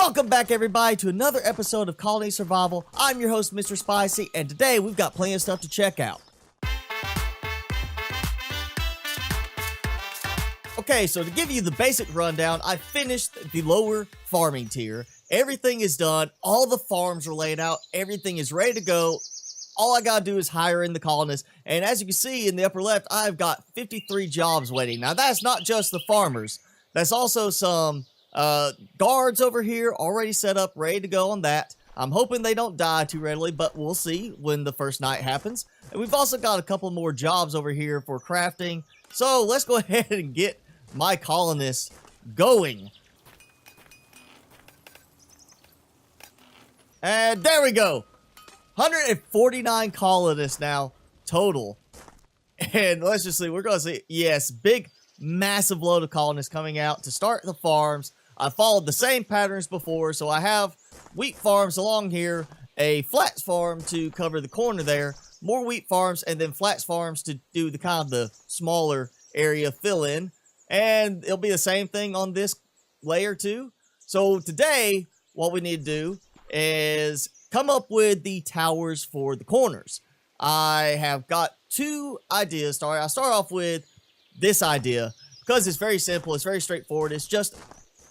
Welcome back, everybody, to another episode of Colony Survival. I'm your host, Mr. Spicy, and today we've got plenty of stuff to check out. Okay, so to give you the basic rundown, I finished the lower farming tier. Everything is done, all the farms are laid out, everything is ready to go. All I gotta do is hire in the colonists, and as you can see in the upper left, I've got 53 jobs waiting. Now, that's not just the farmers. That's also some guards over here already set up, ready to go on that. I'm hoping they don't die too readily, but we'll see when the first night happens. And we've also got a couple more jobs over here for crafting. So let's go ahead and get my colonists going. And there we go. 149 colonists now total. And let's just see, we're going to see, yes, big, massive load of colonists coming out to start the farms. I followed the same patterns before, so I have wheat farms along here, a flats farm to cover the corner there, more wheat farms, and then flats farms to do the kind of the smaller area fill in. And it'll be the same thing on this layer too. So today, what we need to do is come up with the towers for the corners. I have got two ideas. I start off with this idea because it's very simple. It's very straightforward. It's just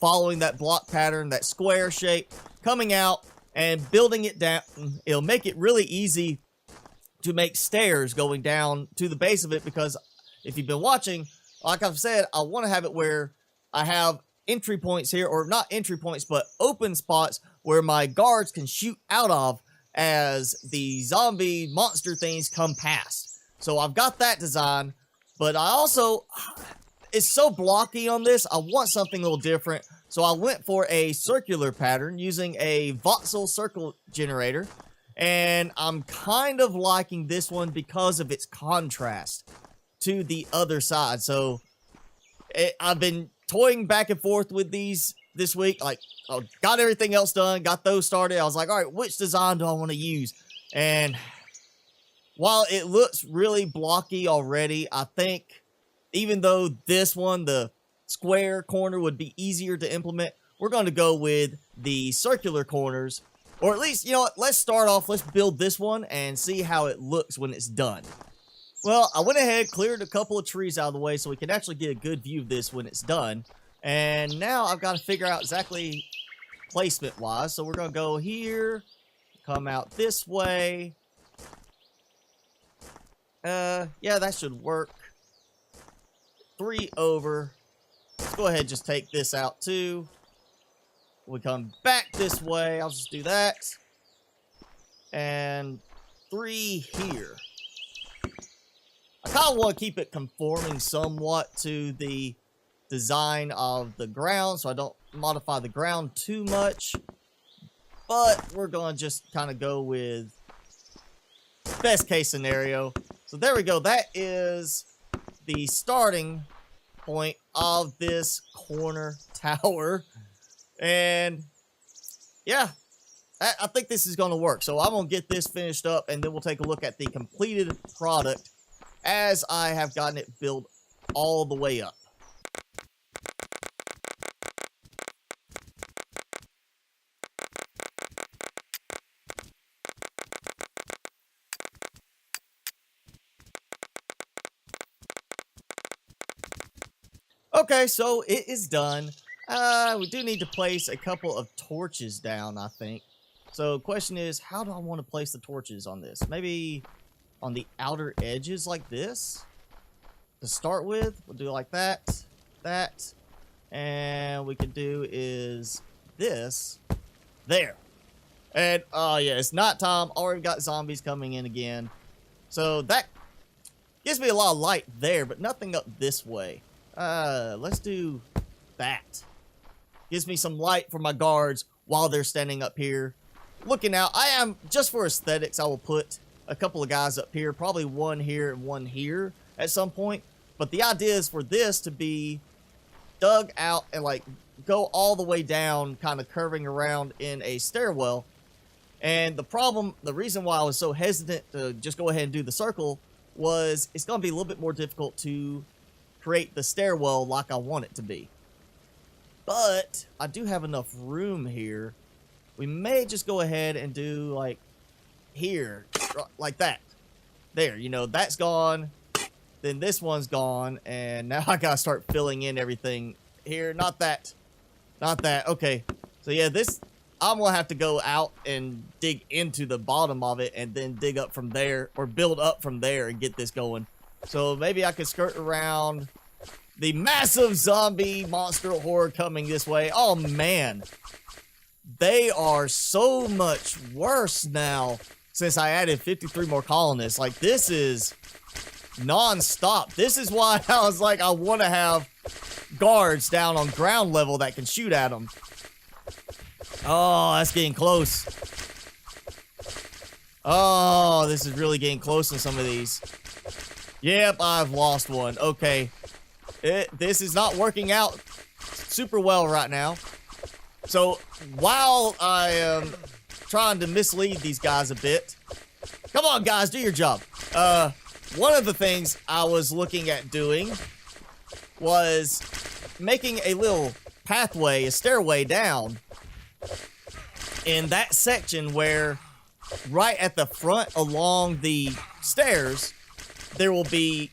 following that block pattern, that square shape, coming out and building it down. It'll make it really easy to make stairs going down to the base of it, because if you've been watching, like I've said, I want to have it where I have entry points here, or not entry points, but open spots where my guards can shoot out of as the zombie monster things come past. So I've got that design, but I also, it's so blocky on this, I want something a little different. So I went for a circular pattern using a voxel circle generator. And I'm kind of liking this one because of its contrast to the other side. So I've been toying back and forth with these this week. Like, I got everything else done, got those started. I was like, all right, which design do I want to use? And while it looks really blocky already, I think even though this one, the square corner, would be easier to implement, we're going to go with the circular corners. Or at least, you know what, let's start off, let's build this one and see how it looks when it's done. Well, I went ahead, cleared a couple of trees out of the way so we can actually get a good view of this when it's done. And now I've got to figure out exactly placement-wise. So we're going to go here, come out this way. Yeah, that should work. 3 over. Let's go ahead and just take this out too. We come back this way. I'll just do that. And 3 here. I kind of want to keep it conforming somewhat to the design of the ground, so I don't modify the ground too much. But we're going to just kind of go with best case scenario. So there we go. That is the starting point of this corner tower. And yeah, I think this is going to work. So I'm going to get this finished up, and then we'll take a look at the completed product as I have gotten it built all the way up. Okay, so it is done. We do need to place a couple of torches down, I think. So question is, how do I want to place the torches on this? Maybe on the outer edges like this to start with. We'll do like that, and we could do is this there. And oh yeah, it's nighttime. Already got zombies coming in again, so that gives me a lot of light there, but nothing up this way. Let's do that. Gives me some light for my guards while they're standing up here looking out. I am, just for aesthetics, I will put a couple of guys up here, probably one here and one here at some point. But the idea is for this to be dug out and like go all the way down, kind of curving around in a stairwell. And the reason why I was so hesitant to just go ahead and do the circle was it's going to be a little bit more difficult to create the stairwell like I want it to be. But I do have enough room here. We may just go ahead and do like here, like that. There, you know, that's gone. Then this one's gone. And now I gotta start filling in everything here. Not that. Not that. Okay. So yeah, this, I'm gonna have to go out and dig into the bottom of it and then dig up from there, or build up from there and get this going. So maybe I could skirt around the massive zombie monster horde coming this way. Oh man, they are so much worse now since I added 53 more colonists. Like, this is non-stop. This is why I was like, I want to have guards down on ground level that can shoot at them. Oh, that's getting close. Oh, this is really getting close in some of these. Yep, I've lost one. Okay. This is not working out super well right now. So, while I am trying to mislead these guys a bit, come on, guys, do your job. One of the things I was looking at doing was making a little pathway, a stairway down in that section where right at the front along the stairs, there will be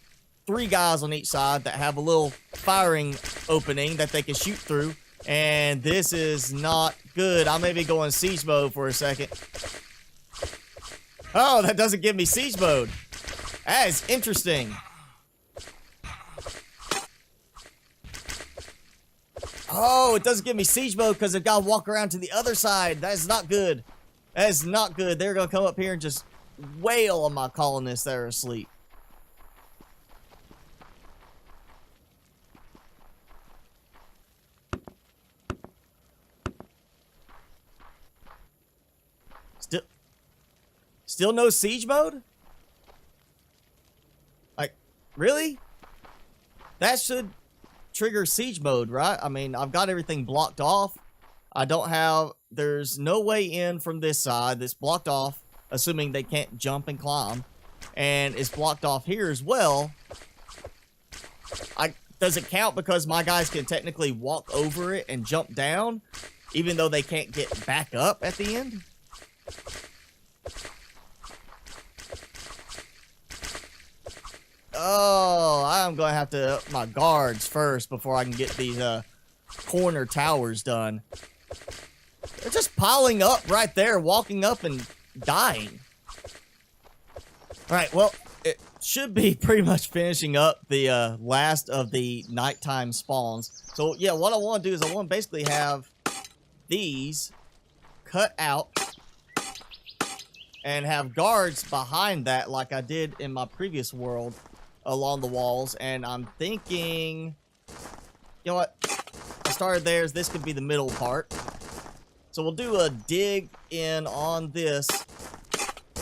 3 guys on each side that have a little firing opening that they can shoot through. And this is not good. I may be going siege mode for a second. Oh, that doesn't give me siege mode. That is interesting. Oh, it doesn't give me siege mode because I've got to walk around to the other side. That is not good. That is not good. They're going to come up here and just wail on my colonists that are asleep. Still no siege mode? Like, really? That should trigger siege mode, right? I mean, I've got everything blocked off. I don't have, there's no way in from this side. That's blocked off, assuming they can't jump and climb. And it's blocked off here as well. Does it count because my guys can technically walk over it and jump down, even though they can't get back up at the end? Oh, I'm going to have to up my guards first before I can get these corner towers done. They're just piling up right there, walking up and dying. Alright, well, it should be pretty much finishing up the last of the nighttime spawns. So, yeah, what I want to do is I want to basically have these cut out and have guards behind that like I did in my previous world along the walls. And I'm thinking, you know what, I started there, this could be the middle part. So we'll do a dig in on this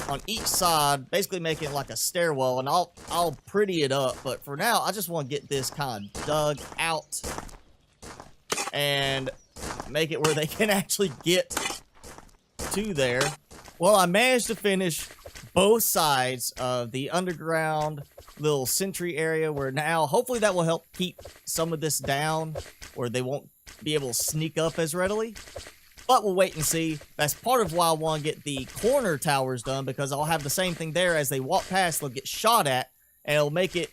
on each side, basically make it like a stairwell, and I'll pretty it up. But for now, I just want to get this kind of dug out and make it where they can actually get to there. Well, I managed to finish both sides of the underground little sentry area, where now hopefully that will help keep some of this down, or they won't be able to sneak up as readily. But we'll wait and see. That's part of why I want to get the corner towers done, because I'll have the same thing there. As they walk past, they'll get shot at, and it'll make it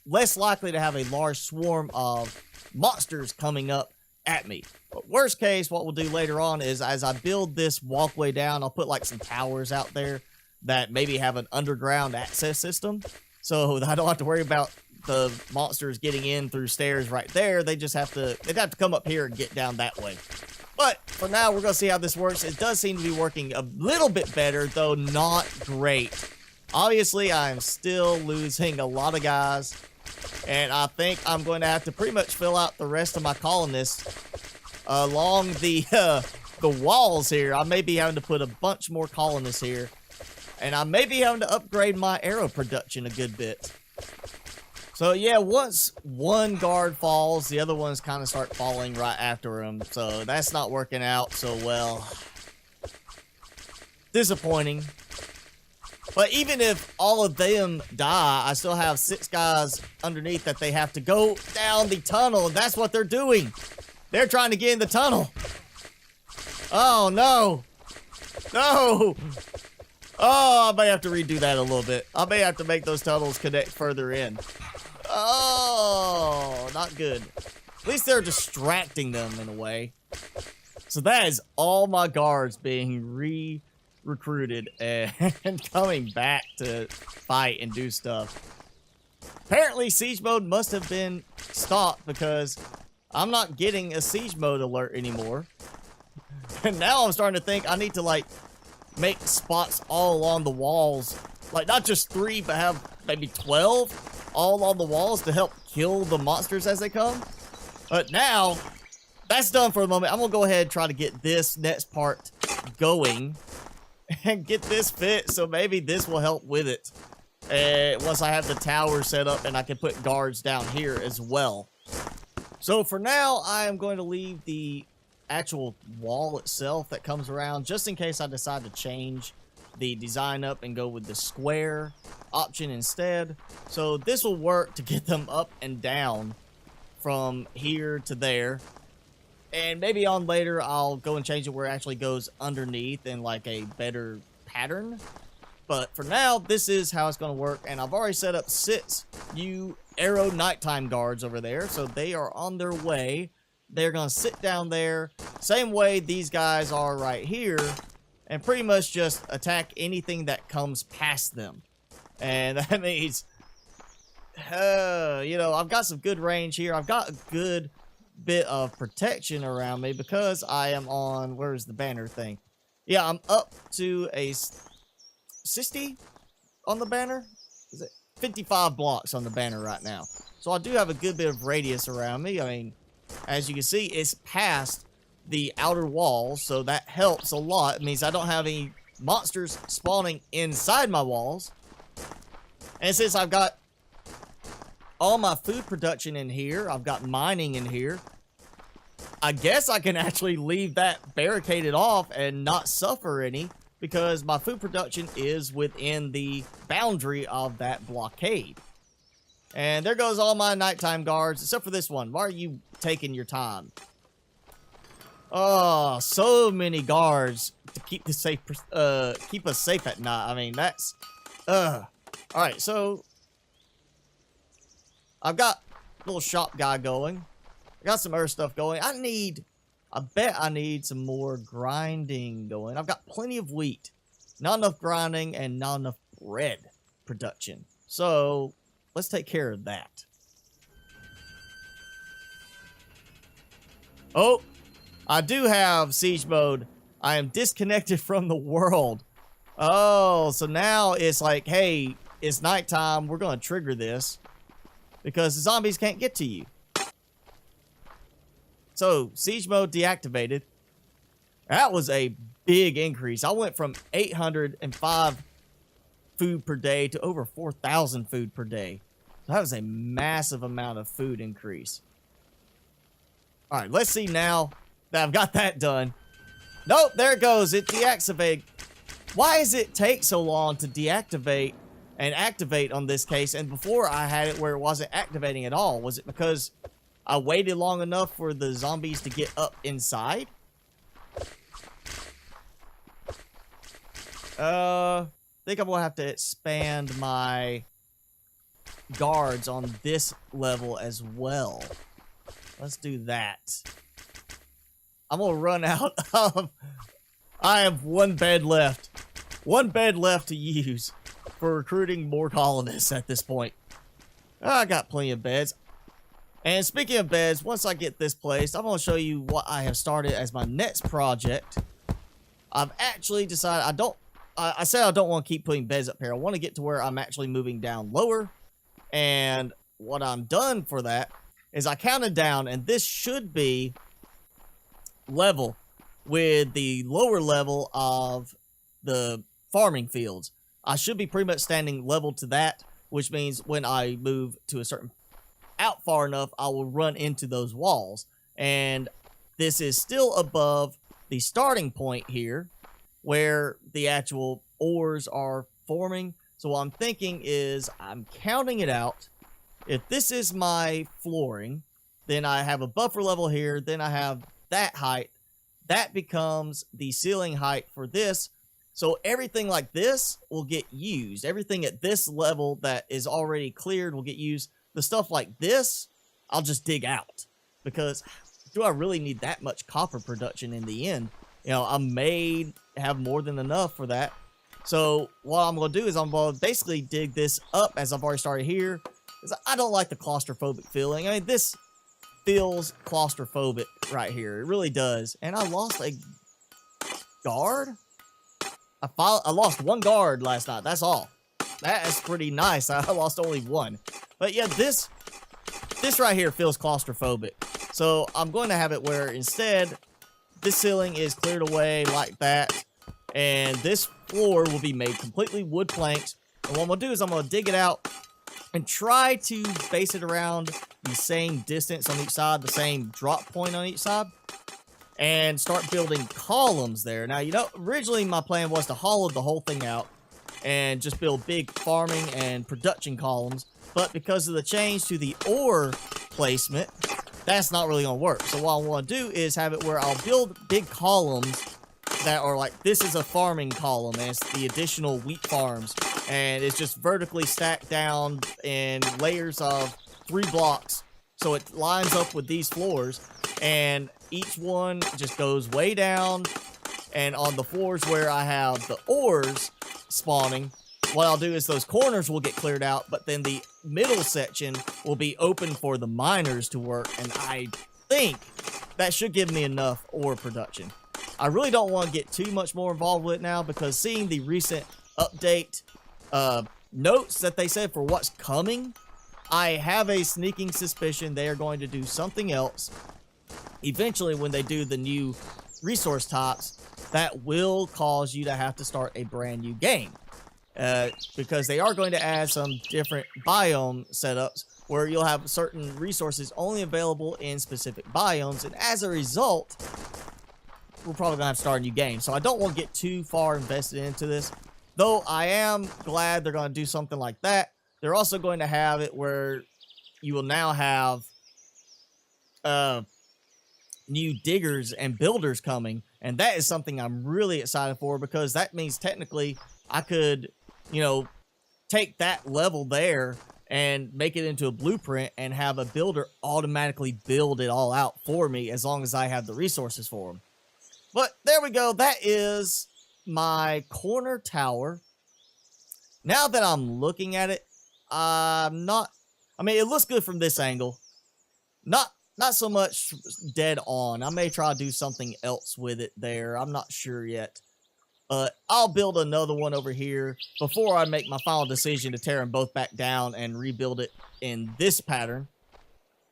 less likely to have a large swarm of monsters coming up at me. But worst case, what we'll do later on is, as I build this walkway down, I'll put like some towers out there that maybe have an underground access system, so I don't have to worry about the monsters getting in through stairs right there. They'd have to come up here and get down that way. But for now, we're going to see how this works. It does seem to be working a little bit better, though not great. Obviously, I'm still losing a lot of guys, and I think I'm going to have to pretty much fill out the rest of my colonists along the walls here. I may be having to put a bunch more colonists here, and I may be having to upgrade my arrow production a good bit. So yeah, once one guard falls, the other ones kind of start falling right after him. So that's not working out so well. Disappointing. But even if all of them die, I still have 6 guys underneath that they have to go down the tunnel, and that's what they're doing. They're trying to get in the tunnel. Oh, no. No. Oh, I may have to redo that a little bit. I may have to make those tunnels connect further in. Oh, not good. At least they're distracting them in a way. So that is all my guards being re-recruited and coming back to fight and do stuff. Apparently, siege mode must have been stopped because I'm not getting a siege mode alert anymore. And now I'm starting to think I need to, like, make spots all along the walls. Like, not just 3, but have maybe 12 all along the walls to help kill the monsters as they come. But now, that's done for the moment. I'm going to go ahead and try to get this next part going and get this fit, so maybe this will help with it. Once I have the tower set up and I can put guards down here as well. So for now, I am going to leave the actual wall itself that comes around just in case I decide to change the design up and go with the square option instead. So this will work to get them up and down from here to there. And maybe on later I'll go and change it where it actually goes underneath in like a better pattern. But for now, this is how it's going to work. And I've already set up 6 new arrow nighttime guards over there. So they are on their way. They're going to sit down there. Same way these guys are right here. And pretty much just attack anything that comes past them. And that means, you know, I've got some good range here. I've got a good bit of protection around me because I am on, where's the banner thing? Yeah, I'm up to a 60 on the banner. Is it 55 blocks on the banner right now? So I do have a good bit of radius around me. I mean, as you can see, it's past the outer walls, so that helps a lot. It means I don't have any monsters spawning inside my walls. And since I've got all my food production in here, I've got mining in here, I guess I can actually leave that barricaded off and not suffer any, because my food production is within the boundary of that blockade. And there goes all my nighttime guards, except for this one. Why are you taking your time? Oh, so many guards to keep the safe, keep us safe at night. I mean, that's, all right, so I've got a little shop guy going. I got some earth stuff going. I bet I need some more grinding going. I've got plenty of wheat. Not enough grinding and not enough bread production. So let's take care of that. Oh, I do have siege mode. I am disconnected from the world. Oh, so now it's like, hey, it's nighttime. We're going to trigger this because the zombies can't get to you. So, siege mode deactivated. That was a big increase. I went from 805 food per day to over 4,000 food per day. So that was a massive amount of food increase. All right, let's see now that I've got that done. Nope, there it goes. It deactivated. Why does it take so long to deactivate and activate on this case? And before I had it where it wasn't activating at all. Was it because I waited long enough for the zombies to get up inside? I think I'm gonna have to expand my guards on this level as well. Let's do that. I'm gonna run out of... I have 1 bed left. 1 bed left to use for recruiting more colonists at this point. I got plenty of beds. And speaking of beds, once I get this placed, I'm going to show you what I have started as my next project. I've actually decided I said I don't want to keep putting beds up here. I want to get to where I'm actually moving down lower. And what I'm done for that is I counted down, and this should be level with the lower level of the farming fields. I should be pretty much standing level to that, which means when I move to a certain out far enough, I will run into those walls. And this is still above the starting point here where the actual ores are forming. So what I'm thinking is I'm counting it out. If this is my flooring, Then I have a buffer level here. Then I have that height. That becomes the ceiling height for this. So everything like this will get used. Everything at this level that is already cleared will get used. The stuff like this, I'll just dig out. Because do I really need that much copper production in the end? You know, I may have more than enough for that. So what I'm going to do is I'm going to basically dig this up as I've already started here. Because I don't like the claustrophobic feeling. I mean, this feels claustrophobic right here. It really does. And I lost a guard? I lost one guard last night. That's all. That is pretty nice. I lost only one. But yeah, this right here feels claustrophobic. So I'm going to have it where instead this ceiling is cleared away like that. And this floor will be made completely wood planks. And what I'm going to do is I'm going to dig it out and try to base it around the same distance on each side, the same drop point on each side, and start building columns there. Now, you know, originally my plan was to hollow the whole thing out and just build big farming and production columns, but because of the change to the ore placement, that's not really going to work. So what I want to do is have it where I'll build big columns that are like, this is a farming column, and it's the additional wheat farms, and it's just vertically stacked down in layers of 3 blocks, so it lines up with these floors, and each one just goes way down, and on the floors where I have the ores spawning, what I'll do is those corners will get cleared out, but then the middle section will be open for the miners to work, and I think that should give me enough ore production. I really don't want to get too much more involved with it now, because seeing the recent update notes that they said for what's coming, I have a sneaking suspicion they are going to do something else eventually when they do the new resource types that will cause you to have to start a brand new game. Because they are going to add some different biome setups where you'll have certain resources only available in specific biomes, and as a result, we're probably going to have to start a new game. So I don't want to get too far invested into this, though I am glad they're going to do something like that. They're also going to have it where you will now have new diggers and builders coming, and that is something I'm really excited for, because that means technically I could, you know, take that level there and make it into a blueprint and have a builder automatically build it all out for me as long as I have the resources for them. But there we go. That is my corner tower. Now that I'm looking at it, I'm not, I mean, it looks good from this angle. Not so much dead on. I may try to do something else with it there. I'm not sure yet. But I'll build another one over here before I make my final decision to tear them both back down and rebuild it in this pattern.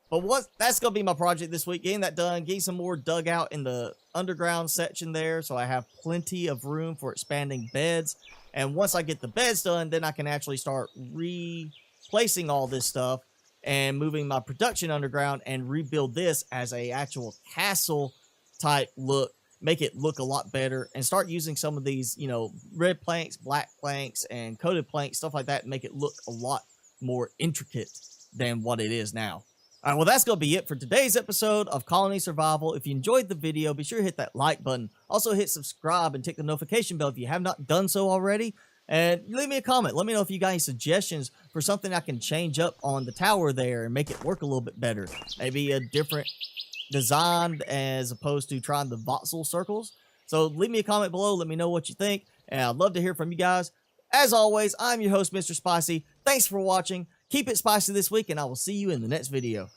But that's going to be my project this week, getting that done, getting some more dug out in the underground section there, so I have plenty of room for expanding beds. And once I get the beds done, then I can actually start replacing all this stuff and moving my production underground and rebuild this as a actual castle type look, make it look a lot better, and start using some of these, you know, red planks, black planks, and coated planks, stuff like that, and make it look a lot more intricate than what it is now. All right, well, that's going to be it for today's episode of Colony Survival. If you enjoyed the video, be sure to hit that like button. Also, hit subscribe and tick the notification bell if you have not done so already. And leave me a comment. Let me know if you got any suggestions for something I can change up on the tower there and make it work a little bit better. Maybe a different design as opposed to trying the voxel circles. So leave me a comment below. Let me know what you think. And I'd love to hear from you guys. As always, I'm your host, Mr. Spicy. Thanks for watching. Keep it spicy this week, and I will see you in the next video.